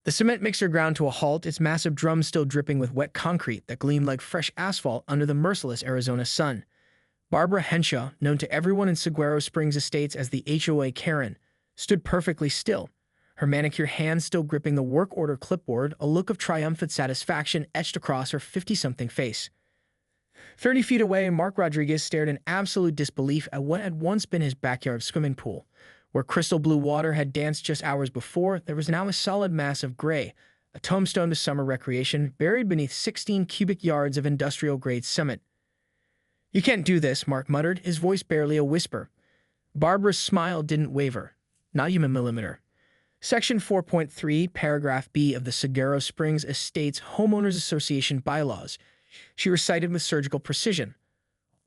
The cement mixer ground to a halt, its massive drum still dripping with wet concrete that gleamed like fresh asphalt under the merciless Arizona sun. Barbara Henshaw, known to everyone in Saguaro Springs Estates as the HOA Karen, stood perfectly still, her manicured hands still gripping the work order clipboard, a look of triumphant satisfaction etched across her 50-something face. 30 feet away, Mark Rodriguez stared in absolute disbelief at what had once been his backyard swimming pool. Where crystal blue water had danced just hours before, there was now a solid mass of gray, a tombstone to summer recreation, buried beneath 16 cubic yards of industrial-grade cement. "You can't do this," Mark muttered, his voice barely a whisper. Barbara's smile didn't waver. Not even a millimeter. Section 4.3, paragraph B of the Saguaro Springs Estates Homeowners Association bylaws, she recited with surgical precision.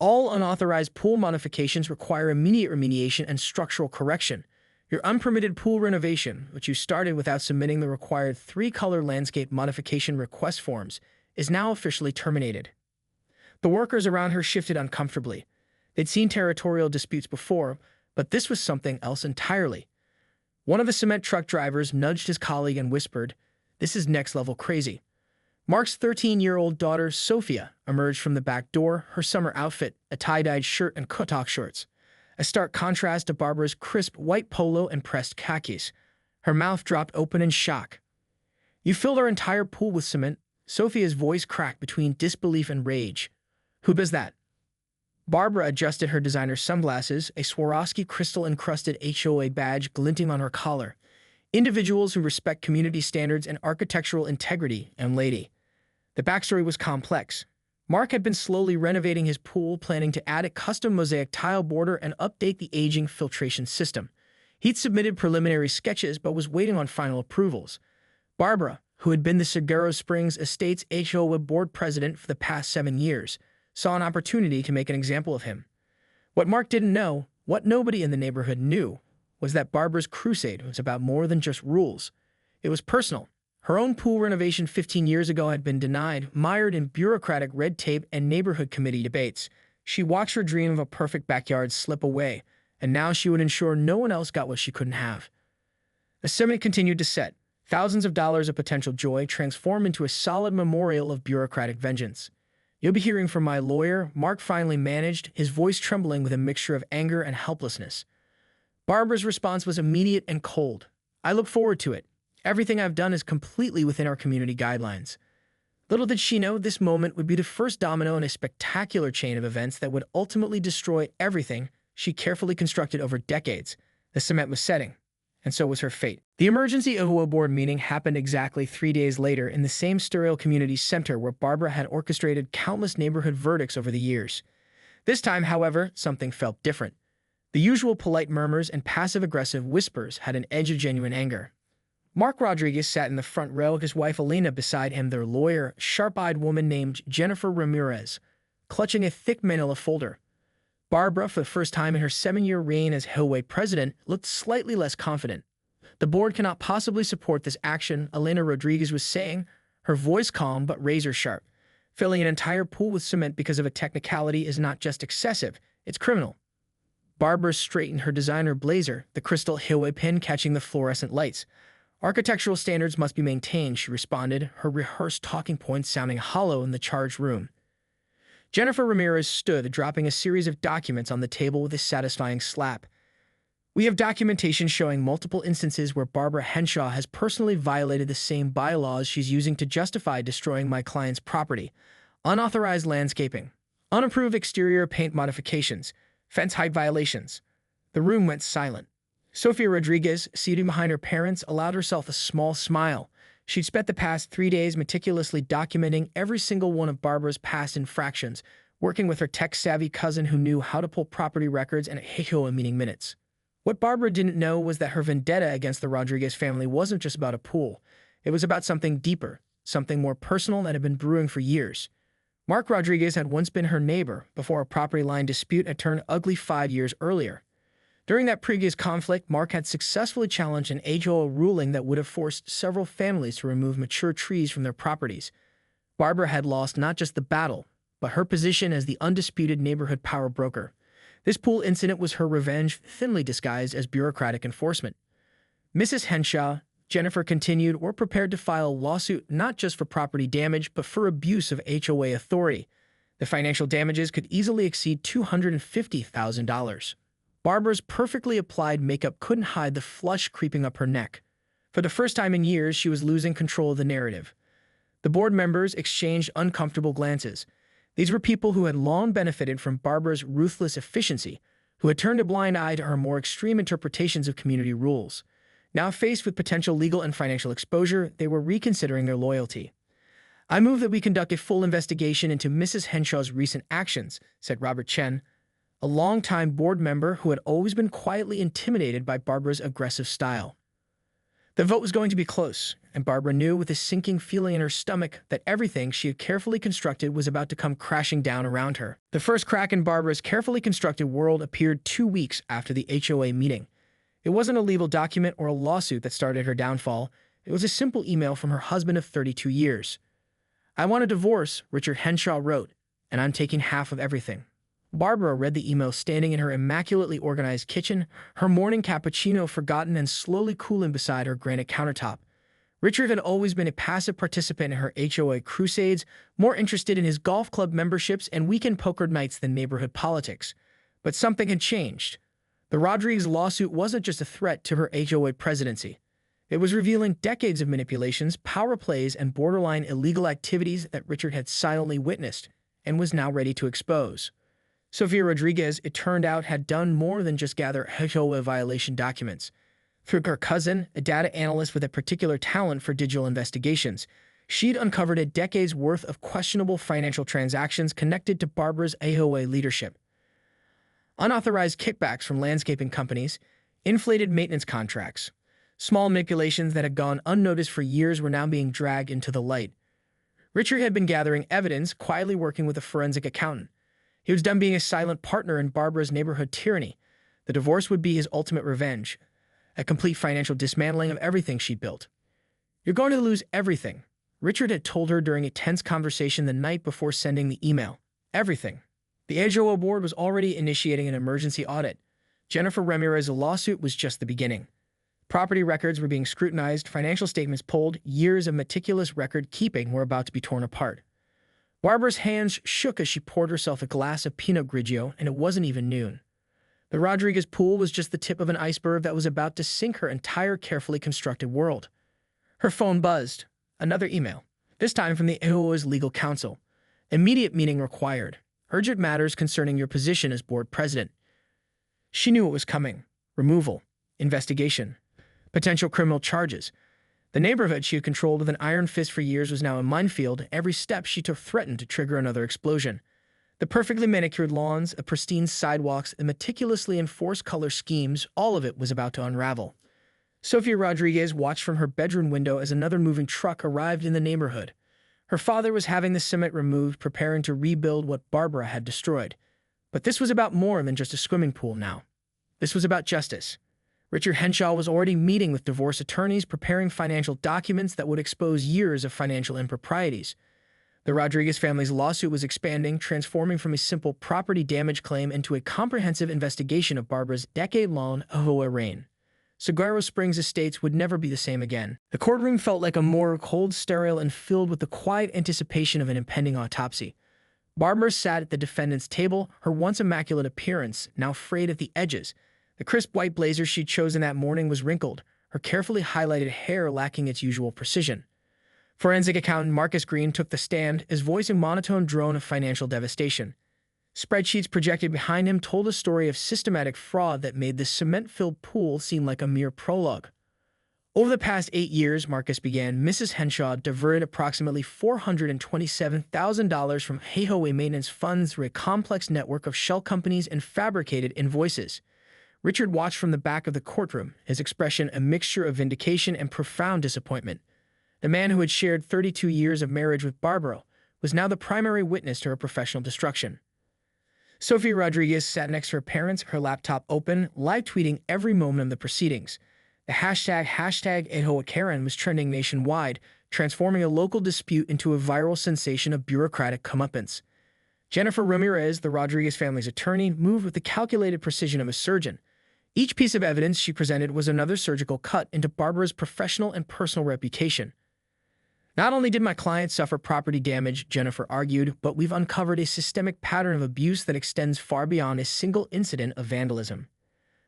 "All unauthorized pool modifications require immediate remediation and structural correction. Your unpermitted pool renovation, which you started without submitting the required 3-color landscape modification request forms, is now officially terminated." The workers around her shifted uncomfortably. They'd seen territorial disputes before, but this was something else entirely. One of the cement truck drivers nudged his colleague and whispered, "This is next-level crazy." Mark's 13-year-old daughter, Sophia, emerged from the back door, her summer outfit, a tie-dyed shirt and cutoff shorts, a stark contrast to Barbara's crisp white polo and pressed khakis. Her mouth dropped open in shock. "You filled our entire pool with cement." Sophia's voice cracked between disbelief and rage. "Who does that?" Barbara adjusted her designer sunglasses, a Swarovski crystal-encrusted HOA badge glinting on her collar. "Individuals who respect community standards and architectural integrity, young lady." The backstory was complex. Mark had been slowly renovating his pool, planning to add a custom mosaic tile border and update the aging filtration system. He'd submitted preliminary sketches but was waiting on final approvals. Barbara, who had been the Saguaro Springs Estates HOA board president for the past 7 years, saw an opportunity to make an example of him. What Mark didn't know, what nobody in the neighborhood knew, was that Barbara's crusade was about more than just rules. It was personal. Her own pool renovation 15 years ago had been denied, mired in bureaucratic red tape and neighborhood committee debates. She watched her dream of a perfect backyard slip away, and now she would ensure no one else got what she couldn't have. The cement continued to set. Thousands of dollars of potential joy transformed into a solid memorial of bureaucratic vengeance. "You'll be hearing from my lawyer," Mark finally managed, his voice trembling with a mixture of anger and helplessness. Barbara's response was immediate and cold. "I look forward to it. Everything I've done is completely within our community guidelines." Little did she know this moment would be the first domino in a spectacular chain of events that would ultimately destroy everything she carefully constructed over decades. The cement was setting, and so was her fate. The emergency HOA board meeting happened exactly 3 days later in the same sterile community center where Barbara had orchestrated countless neighborhood verdicts over the years. This time, however, something felt different. The usual polite murmurs and passive-aggressive whispers had an edge of genuine anger. Mark Rodriguez sat in the front row, his wife Elena beside him, their lawyer, a sharp-eyed woman named Jennifer Ramirez, clutching a thick manila folder. Barbara, for the first time in her 7-year reign as HOA president, looked slightly less confident. "The board cannot possibly support this action," Elena Rodriguez was saying, her voice calm but razor-sharp. "Filling an entire pool with cement because of a technicality is not just excessive, it's criminal." Barbara straightened her designer blazer, the crystal HOA pin catching the fluorescent lights. "Architectural standards must be maintained," she responded, her rehearsed talking points sounding hollow in the charged room. Jennifer Ramirez stood, dropping a series of documents on the table with a satisfying slap. "We have documentation showing multiple instances where Barbara Henshaw has personally violated the same bylaws she's using to justify destroying my client's property. Unauthorized landscaping, unapproved exterior paint modifications, fence height violations." The room went silent. Sophia Rodriguez, seated behind her parents, allowed herself a small smile. She'd spent the past 3 days meticulously documenting every single one of Barbara's past infractions, working with her tech-savvy cousin who knew how to pull property records and HOA meeting minutes. What Barbara didn't know was that her vendetta against the Rodriguez family wasn't just about a pool. It was about something deeper, something more personal that had been brewing for years. Mark Rodriguez had once been her neighbor before a property line dispute had turned ugly 5 years earlier. During that previous conflict, Mark had successfully challenged an HOA ruling that would have forced several families to remove mature trees from their properties. Barbara had lost not just the battle, but her position as the undisputed neighborhood power broker. This pool incident was her revenge, thinly disguised as bureaucratic enforcement. "Mrs. Henshaw, Jennifer continued, "We're prepared to file a lawsuit not just for property damage, but for abuse of HOA authority. The financial damages could easily exceed $250,000. Barbara's perfectly applied makeup couldn't hide the flush creeping up her neck. For the first time in years, she was losing control of the narrative. The board members exchanged uncomfortable glances. These were people who had long benefited from Barbara's ruthless efficiency, who had turned a blind eye to her more extreme interpretations of community rules. Now faced with potential legal and financial exposure, they were reconsidering their loyalty. "I move that we conduct a full investigation into Mrs. Henshaw's recent actions," said Robert Chen, a longtime board member who had always been quietly intimidated by Barbara's aggressive style. The vote was going to be close, and Barbara knew with a sinking feeling in her stomach that everything she had carefully constructed was about to come crashing down around her. The first crack in Barbara's carefully constructed world appeared 2 weeks after the HOA meeting. It wasn't a legal document or a lawsuit that started her downfall. It was a simple email from her husband of 32 years. "I want a divorce," Richard Henshaw wrote, "and I'm taking half of everything." Barbara read the email standing in her immaculately organized kitchen, her morning cappuccino forgotten and slowly cooling beside her granite countertop. Richard had always been a passive participant in her HOA crusades, more interested in his golf club memberships and weekend poker nights than neighborhood politics. But something had changed. The Rodriguez lawsuit wasn't just a threat to her HOA presidency. It was revealing decades of manipulations, power plays, and borderline illegal activities that Richard had silently witnessed and was now ready to expose. Sofia Rodriguez, it turned out, had done more than just gather HOA violation documents. Through her cousin, a data analyst with a particular talent for digital investigations, she'd uncovered a decade's worth of questionable financial transactions connected to Barbara's HOA leadership. Unauthorized kickbacks from landscaping companies, inflated maintenance contracts, small manipulations that had gone unnoticed for years were now being dragged into the light. Richard had been gathering evidence, quietly working with a forensic accountant. He was done being a silent partner in Barbara's neighborhood tyranny. The divorce would be his ultimate revenge, a complete financial dismantling of everything she'd built. "You're going to lose everything," Richard had told her during a tense conversation the night before sending the email. Everything. The HOA board was already initiating an emergency audit. Jennifer Ramirez's lawsuit was just the beginning. Property records were being scrutinized, financial statements pulled, years of meticulous record-keeping were about to be torn apart. Barbara's hands shook as she poured herself a glass of Pinot Grigio, and it wasn't even noon. The Rodriguez pool was just the tip of an iceberg that was about to sink her entire carefully constructed world. Her phone buzzed. Another email, this time from the HOA's legal counsel. "Immediate meeting required. Urgent matters concerning your position as board president." She knew what was coming. Removal. Investigation. Potential criminal charges. The neighborhood she had controlled with an iron fist for years was now a minefield. Every step she took threatened to trigger another explosion. The perfectly manicured lawns, the pristine sidewalks, the meticulously enforced color schemes, all of it was about to unravel. Sofia Rodriguez watched from her bedroom window as another moving truck arrived in the neighborhood. Her father was having the cement removed, preparing to rebuild what Barbara had destroyed. But this was about more than just a swimming pool now. This was about justice. Richard Henshaw was already meeting with divorce attorneys, preparing financial documents that would expose years of financial improprieties. The Rodriguez family's lawsuit was expanding, transforming from a simple property damage claim into a comprehensive investigation of Barbara's decade-long HOA reign. Saguaro Springs Estates would never be the same again. The courtroom felt like a morgue, cold, sterile, and filled with the quiet anticipation of an impending autopsy. Barbara sat at the defendant's table, her once immaculate appearance now frayed at the edges. The crisp white blazer she'd chosen that morning was wrinkled, her carefully highlighted hair lacking its usual precision. Forensic accountant Marcus Green took the stand, his voice a monotone drone of financial devastation. Spreadsheets projected behind him told a story of systematic fraud that made this cement-filled pool seem like a mere prologue. Over the past 8 years, Marcus began, Mrs. Henshaw diverted approximately $427,000 from HOA maintenance funds through a complex network of shell companies and fabricated invoices. Richard watched from the back of the courtroom, his expression a mixture of vindication and profound disappointment. The man who had shared 32 years of marriage with Barbara was now the primary witness to her professional destruction. Sofia Rodriguez sat next to her parents, her laptop open, live tweeting every moment of the proceedings. The hashtag HOA Karen was trending nationwide, transforming a local dispute into a viral sensation of bureaucratic comeuppance. Jennifer Ramirez, the Rodriguez family's attorney, moved with the calculated precision of a surgeon. Each piece of evidence she presented was another surgical cut into Barbara's professional and personal reputation. Not only did my client suffer property damage, Jennifer argued, but we've uncovered a systemic pattern of abuse that extends far beyond a single incident of vandalism.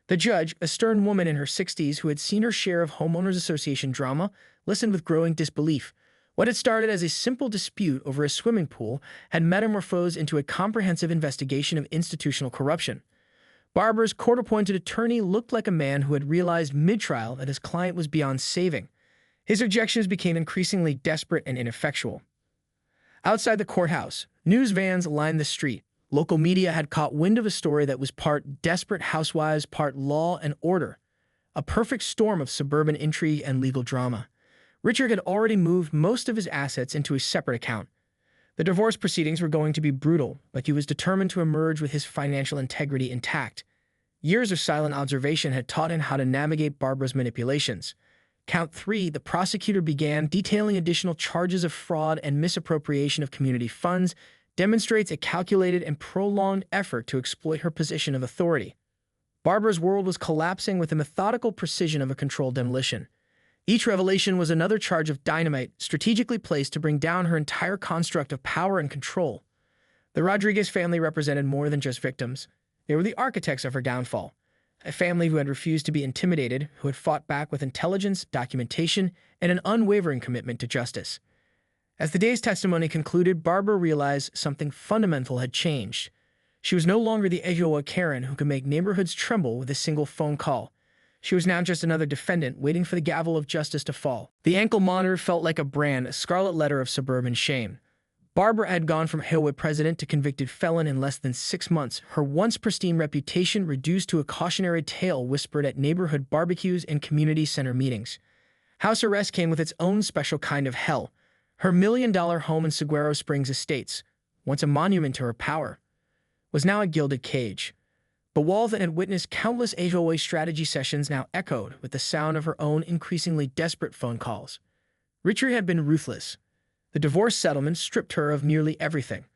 The judge, a stern woman in her 60s who had seen her share of homeowners association drama, listened with growing disbelief. What had started as a simple dispute over a swimming pool had metamorphosed into a comprehensive investigation of institutional corruption. Barbara's court-appointed attorney looked like a man who had realized mid-trial that his client was beyond saving. His objections became increasingly desperate and ineffectual. Outside the courthouse, news vans lined the street. Local media had caught wind of a story that was part desperate housewives, part law and order, a perfect storm of suburban intrigue and legal drama. Richard had already moved most of his assets into a separate account. The divorce proceedings were going to be brutal, but he was determined to emerge with his financial integrity intact. Years of silent observation had taught him how to navigate Barbara's manipulations. Count 3, the prosecutor began detailing additional charges of fraud and misappropriation of community funds, demonstrates a calculated and prolonged effort to exploit her position of authority. Barbara's world was collapsing with the methodical precision of a controlled demolition. Each revelation was another charge of dynamite, strategically placed to bring down her entire construct of power and control. The Rodriguez family represented more than just victims. They were the architects of her downfall. A family who had refused to be intimidated, who had fought back with intelligence, documentation, and an unwavering commitment to justice. As the day's testimony concluded, Barbara realized something fundamental had changed. She was no longer the HOA Karen who could make neighborhoods tremble with a single phone call. She was now just another defendant waiting for the gavel of justice to fall. The ankle monitor felt like a brand, a scarlet letter of suburban shame. Barbara had gone from HOA president to convicted felon in less than 6 months, her once pristine reputation reduced to a cautionary tale whispered at neighborhood barbecues and community center meetings. House arrest came with its own special kind of hell. Her $1 million home in Saguaro Springs Estates, once a monument to her power, was now a gilded cage. The walls that had witnessed countless HOA strategy sessions now echoed with the sound of her own increasingly desperate phone calls. Richard had been ruthless. The divorce settlement stripped her of nearly everything.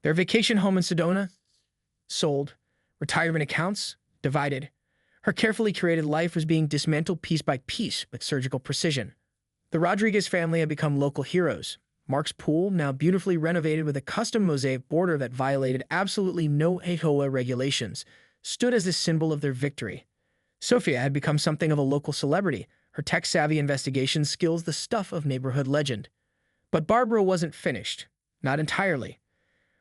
Their vacation home in Sedona, sold. Retirement accounts, divided. Her carefully curated life was being dismantled piece by piece with surgical precision. The Rodriguez family had become local heroes. Mark's pool, now beautifully renovated with a custom mosaic border that violated absolutely no HOA regulations, stood as a symbol of their victory. Sophia had become something of a local celebrity, her tech-savvy investigation skills the stuff of neighborhood legend. But Barbara wasn't finished. Not entirely.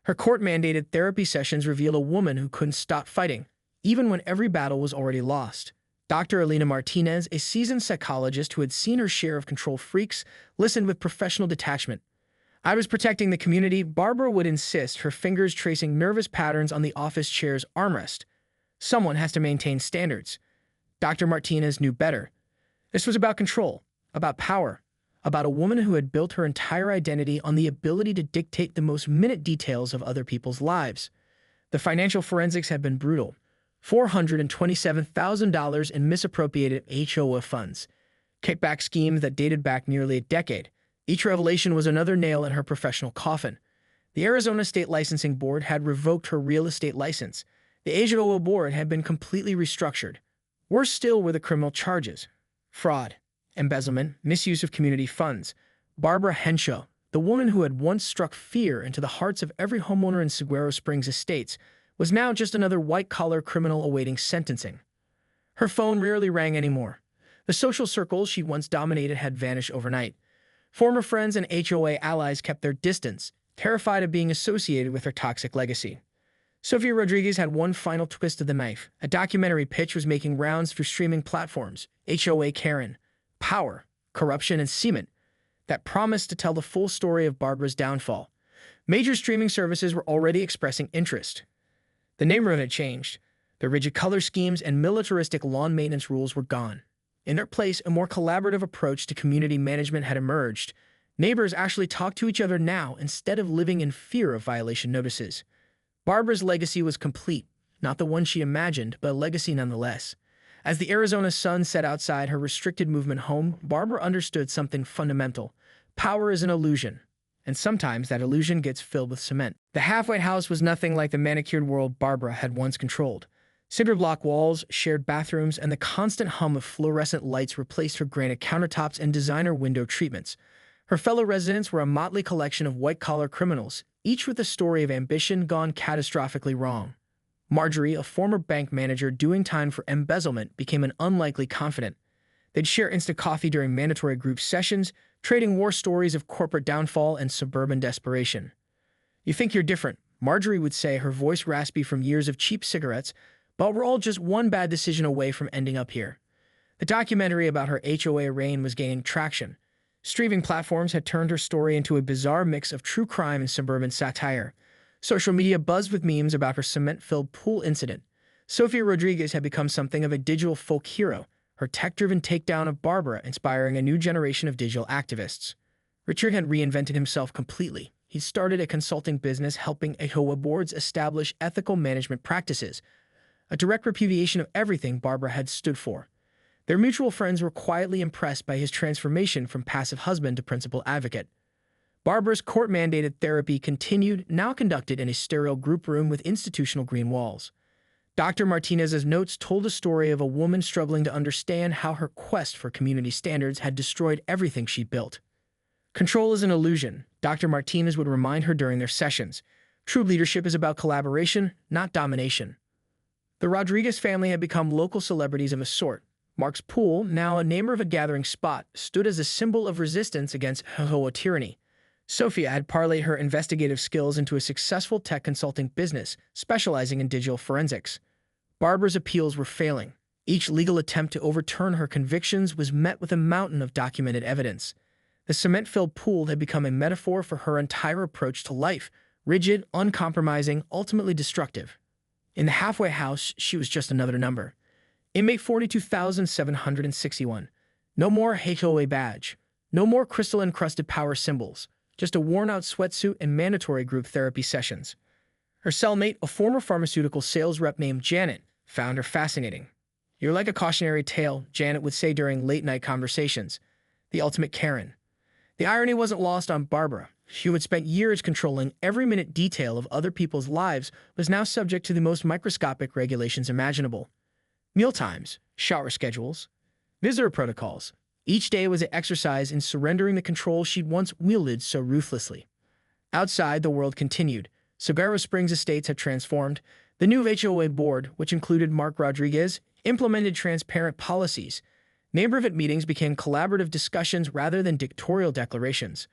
Her court-mandated therapy sessions revealed a woman who couldn't stop fighting, even when every battle was already lost. Dr. Elena Martinez, a seasoned psychologist who had seen her share of control freaks, listened with professional detachment. I was protecting the community, Barbara would insist, her fingers tracing nervous patterns on the office chair's armrest. Someone has to maintain standards. Dr. Martinez knew better. This was about control, about power, about a woman who had built her entire identity on the ability to dictate the most minute details of other people's lives. The financial forensics had been brutal. $427,000 in misappropriated HOA funds. Kickback schemes that dated back nearly a decade. Each revelation was another nail in her professional coffin. The Arizona State Licensing Board had revoked her real estate license. The HOA board had been completely restructured. Worse still were the criminal charges. Fraud, embezzlement, misuse of community funds. Barbara Henshaw, the woman who had once struck fear into the hearts of every homeowner in Saguaro Springs Estates, was now just another white-collar criminal awaiting sentencing. Her phone rarely rang anymore. The social circles she'd once dominated had vanished overnight. Former friends and HOA allies kept their distance, terrified of being associated with her toxic legacy. Sofia Rodriguez had one final twist of the knife. A documentary pitch was making rounds through streaming platforms, HOA Karen, Power, Corruption, and Cement, that promised to tell the full story of Barbara's downfall. Major streaming services were already expressing interest. The neighborhood had changed. The rigid color schemes and militaristic lawn maintenance rules were gone. In their place, a more collaborative approach to community management had emerged. Neighbors actually talked to each other now instead of living in fear of violation notices. Barbara's legacy was complete, not the one she imagined, but a legacy nonetheless. As the Arizona sun set outside her restricted movement home, Barbara understood something fundamental. Power is an illusion, and sometimes that illusion gets filled with cement. The halfway house was nothing like the manicured world Barbara had once controlled. Cinder block walls, shared bathrooms, and the constant hum of fluorescent lights replaced her granite countertops and designer window treatments. Her fellow residents were a motley collection of white-collar criminals, each with a story of ambition gone catastrophically wrong. Marjorie, a former bank manager doing time for embezzlement, became an unlikely confidant. They'd share instant coffee during mandatory group sessions, trading war stories of corporate downfall and suburban desperation. "You think you're different," Marjorie would say, her voice raspy from years of cheap cigarettes, "but we're all just one bad decision away from ending up here." The documentary about her HOA reign was gaining traction. Streaming platforms had turned her story into a bizarre mix of true crime and suburban satire. Social media buzzed with memes about her cement-filled pool incident. Sofia Rodriguez had become something of a digital folk hero, her tech-driven takedown of Barbara inspiring a new generation of digital activists. Richard had reinvented himself completely. He started a consulting business helping HOA boards establish ethical management practices, a direct repudiation of everything Barbara had stood for. Their mutual friends were quietly impressed by his transformation from passive husband to principal advocate. Barbara's court-mandated therapy continued, now conducted in a sterile group room with institutional green walls. Dr. Martinez's notes told a story of a woman struggling to understand how her quest for community standards had destroyed everything she built. "Control is an illusion," Dr. Martinez would remind her during their sessions. "True leadership is about collaboration, not domination." The Rodriguez family had become local celebrities of a sort. Mark's pool, now a name of a gathering spot, stood as a symbol of resistance against HOA tyranny. Sophia had parlayed her investigative skills into a successful tech consulting business, specializing in digital forensics. Barbara's appeals were failing. Each legal attempt to overturn her convictions was met with a mountain of documented evidence. The cement-filled pool had become a metaphor for her entire approach to life, rigid, uncompromising, ultimately destructive. In the halfway house, she was just another number. Inmate 42,761. No more HOA badge. No more crystal-encrusted power symbols. Just a worn-out sweatsuit and mandatory group therapy sessions. Her cellmate, a former pharmaceutical sales rep named Janet, found her fascinating. "You're like a cautionary tale," Janet would say during late-night conversations. The ultimate Karen. The irony wasn't lost on Barbara. She, who had spent years controlling every minute detail of other people's lives, was now subject to the most microscopic regulations imaginable. Mealtimes, shower schedules, visitor protocols. Each day was an exercise in surrendering the control she'd once wielded so ruthlessly. Outside, the world continued. Saguaro Springs Estates had transformed. The new HOA board, which included Mark Rodriguez, implemented transparent policies. Neighborhood meetings became collaborative discussions rather than dictatorial declarations.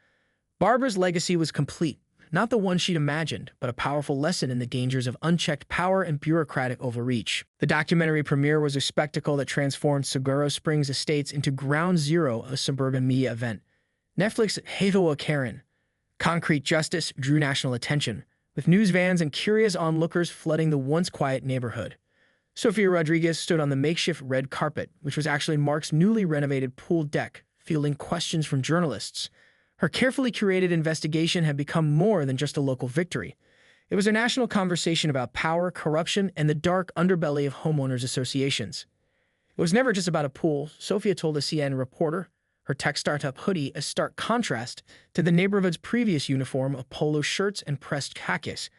Barbara's legacy was complete, not the one she'd imagined, but a powerful lesson in the dangers of unchecked power and bureaucratic overreach. The documentary premiere was a spectacle that transformed Saguaro Springs Estates into ground zero of a suburban media event. Netflix's HOA Karen, Concrete Justice, drew national attention, with news vans and curious onlookers flooding the once quiet neighborhood. Sofia Rodriguez stood on the makeshift red carpet, which was actually Mark's newly renovated pool deck, fielding questions from journalists. Her carefully curated investigation had become more than just a local victory. It was a national conversation about power, corruption, and the dark underbelly of homeowners associations. It was never just about a pool, Sofia told a CNN reporter, her tech startup hoodie a stark contrast to the neighborhood's previous uniform of polo shirts and pressed khakis.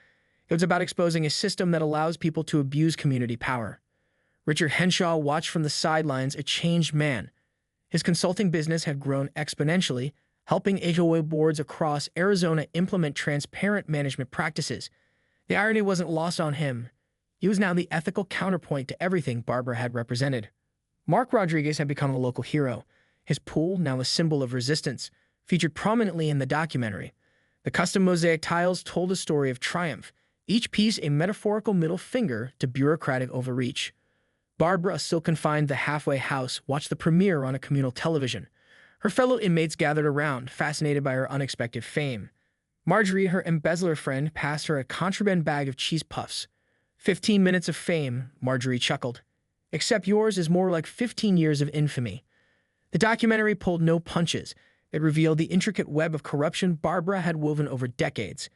It was about exposing a system that allows people to abuse community power. Richard Henshaw watched from the sidelines, a changed man. His consulting business had grown exponentially, helping HOA boards across Arizona implement transparent management practices. The irony wasn't lost on him. He was now the ethical counterpoint to everything Barbara had represented. Mark Rodriguez had become a local hero. His pool, now a symbol of resistance, featured prominently in the documentary. The custom mosaic tiles told a story of triumph, each piece a metaphorical middle finger to bureaucratic overreach. Barbara, still confined to the halfway house, watched the premiere on a communal television. Her fellow inmates gathered around, fascinated by her unexpected fame. Marjorie, her embezzler friend, passed her a contraband bag of cheese puffs. 15 minutes of fame, Marjorie chuckled. Except yours is more like 15 years of infamy. The documentary pulled no punches. It revealed the intricate web of corruption Barbara had woven over decades.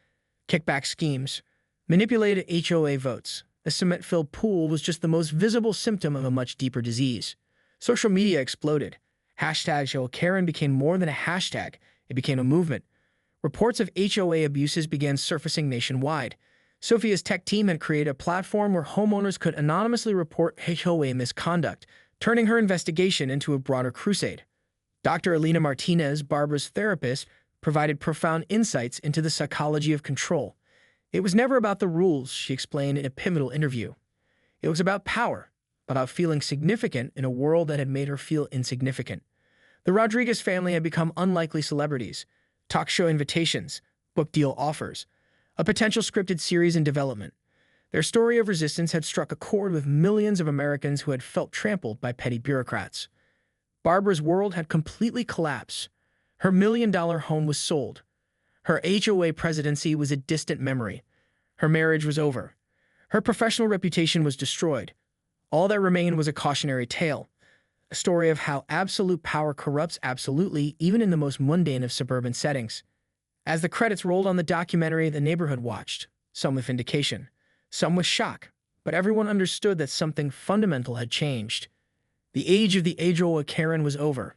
Kickback schemes, manipulated HOA votes. The cement-filled pool was just the most visible symptom of a much deeper disease. Social media exploded. #HoaKaren became more than a hashtag. It became a movement. Reports of HOA abuses began surfacing nationwide. Sophia's tech team had created a platform where homeowners could anonymously report HOA misconduct, turning her investigation into a broader crusade. Dr. Alina Martinez, Barbara's therapist, provided profound insights into the psychology of control. It was never about the rules, she explained in a pivotal interview. It was about power, about feeling significant in a world that had made her feel insignificant. The Rodriguez family had become unlikely celebrities, talk show invitations, book deal offers, a potential scripted series in development. Their story of resistance had struck a chord with millions of Americans who had felt trampled by petty bureaucrats. Barbara's world had completely collapsed. Her million-dollar home was sold. Her HOA presidency was a distant memory. Her marriage was over. Her professional reputation was destroyed. All that remained was a cautionary tale, a story of how absolute power corrupts absolutely, even in the most mundane of suburban settings. As the credits rolled on the documentary, the neighborhood watched, some with vindication, some with shock, but everyone understood that something fundamental had changed. The age of the HOA Karen was over.